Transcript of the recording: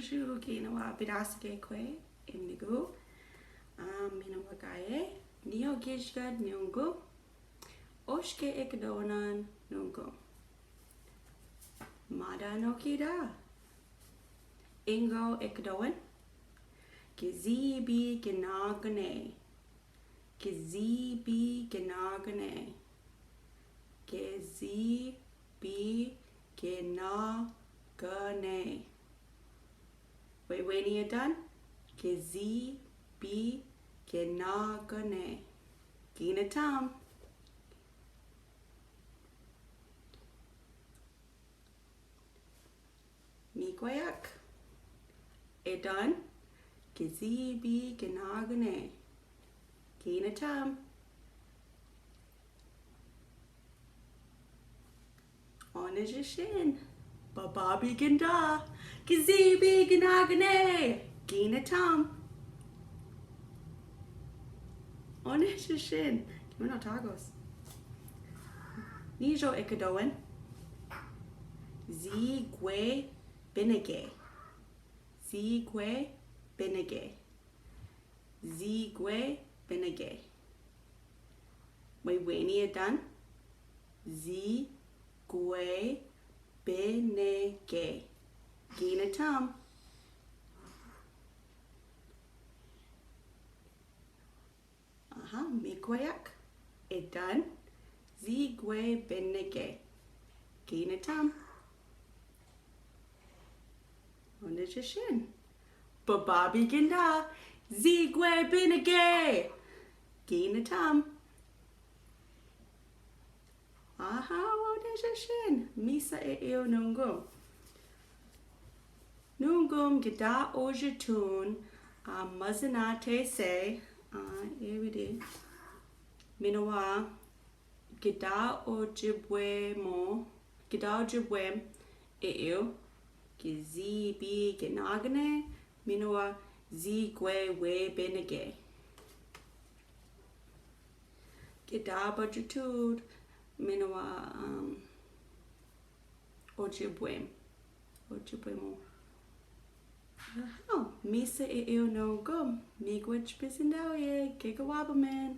shushu kinawa bidasake kwe imnigu. Minawagaye. Neo gishgad nungu. Oshke Ikidowinan nungu. Mada no kida. Ingo Ikidowin. Gizibi ginagane. Gizibi ginagane. Gizibi ginagane. Wait, when you're done. Gizibi ginagane. Ginatam. Mikwayak. Edan. Gizibi ginagane. Ginatam. Onajishin. Bababi ginda. Gizibi ginagane. Ginatam. Onajishin. Gimana tagos. Nijo Ikidowin. Zigwe binage. Zigwe binage. Zigwe binage. When you're done. Zigwe binage. Ginatam. Mikwayak. It done. Zigwe binage. Ginatam. Onajishin. Bababi ginda. Zigwe binage. Ginatam. Onajishin. Misa eo nungum. Nungum gida ojitun. Mazinate se. Everyday. Minawa. Gida Ojibwemo. Gida Ojibwem. Eo. Gizibi ginagane. Minawa. Zigwe we benege. Gida Bajutud. Minawa. Ojibwem. Ojibwemo. Misa eo no gum. Miigwich bisindaw ye. Gigawabaman.